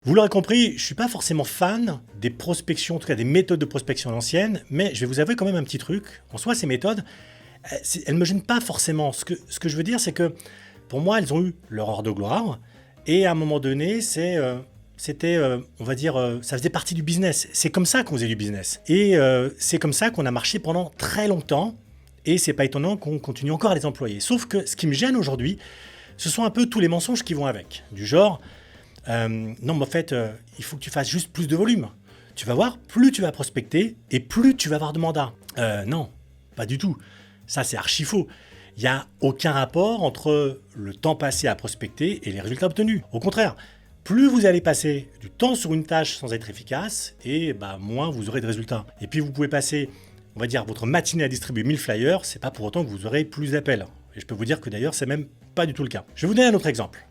Vous l'aurez compris, je ne suis pas forcément fan des prospections, en tout cas des méthodes de prospection à l'ancienne, mais je vais vous avouer quand même un petit truc. En soi, ces méthodes, elles ne me gênent pas forcément. Ce que je veux dire, c'est que pour moi, elles ont eu leur heure de gloire. Et à un moment donné, c'était, on va dire, ça faisait partie du business. C'est comme ça qu'on faisait du business. Et c'est comme ça qu'on a marché pendant très longtemps. Et c'est pas étonnant qu'on continue encore à les employer. Sauf que ce qui me gêne aujourd'hui, ce sont un peu tous les mensonges qui vont avec. Du genre, non, mais en fait, il faut que tu fasses juste plus de volume. Tu vas voir, plus tu vas prospecter et plus tu vas avoir de mandats. Non, pas du tout. Ça, c'est archi faux. Il n'y a aucun rapport entre le temps passé à prospecter et les résultats obtenus. Au contraire, plus vous allez passer du temps sur une tâche sans être efficace, et moins vous aurez de résultats. Et puis vous pouvez passer, on va dire, votre matinée à distribuer 1000 flyers, c'est pas pour autant que vous aurez plus d'appels. Et je peux vous dire que d'ailleurs, c'est même pas du tout le cas. Je vais vous donner un autre exemple.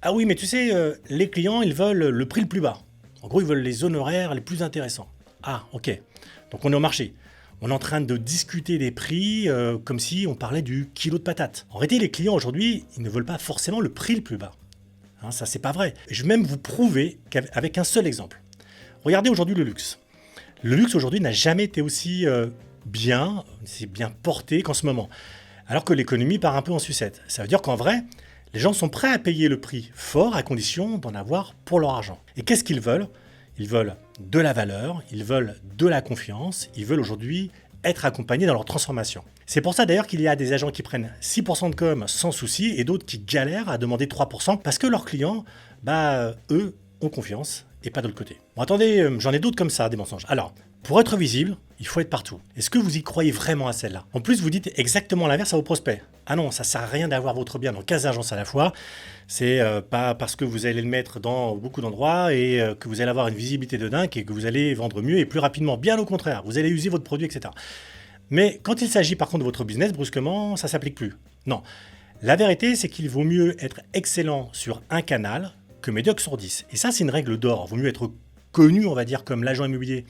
Ah oui, mais tu sais, les clients, ils veulent le prix le plus bas. En gros, ils veulent les honoraires les plus intéressants. Ah, ok. Donc on est au marché. On est en train de discuter des prix comme si on parlait du kilo de patates. En réalité, les clients aujourd'hui, ils ne veulent pas forcément le prix le plus bas. Hein, ça, c'est pas vrai. Je vais même vous prouver qu'avec un seul exemple. Regardez aujourd'hui le luxe. Le luxe aujourd'hui n'a jamais été aussi bien porté qu'en ce moment. Alors que l'économie part un peu en sucette. Ça veut dire qu'en vrai, les gens sont prêts à payer le prix fort à condition d'en avoir pour leur argent. Et qu'est-ce qu'ils veulent ? Ils veulent de la valeur, ils veulent de la confiance, ils veulent aujourd'hui être accompagnés dans leur transformation. C'est pour ça d'ailleurs qu'il y a des agents qui prennent 6% de com sans souci et d'autres qui galèrent à demander 3% parce que leurs clients, eux, ont confiance et pas de l'autre côté. Bon, attendez, j'en ai d'autres comme ça, des mensonges. Alors, pour être visible, il faut être partout. Est-ce que vous y croyez vraiment à celle-là ? En plus, vous dites exactement l'inverse à vos prospects. Ah non, ça sert à rien d'avoir votre bien dans 15 agences à la fois. C'est pas parce que vous allez le mettre dans beaucoup d'endroits et que vous allez avoir une visibilité de dingue et que vous allez vendre mieux et plus rapidement. Bien au contraire, vous allez user votre produit, etc. Mais quand il s'agit par contre de votre business, brusquement, ça s'applique plus. Non. La vérité, c'est qu'il vaut mieux être excellent sur un canal que médiocre sur 10. Et ça, c'est une règle d'or. Il vaut mieux être connu, on va dire, comme l'agent immobilier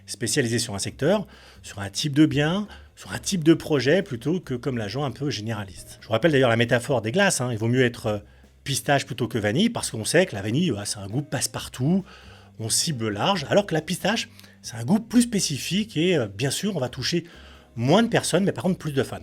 spécialisé sur un secteur, sur un type de bien, sur un type de projet, plutôt que comme l'agent un peu généraliste. Je vous rappelle d'ailleurs la métaphore des glaces. Il vaut mieux être pistache plutôt que vanille, parce qu'on sait que la vanille, c'est un goût passe-partout, on cible large, alors que la pistache, c'est un goût plus spécifique et bien sûr, on va toucher moins de personnes, mais par contre plus de fans.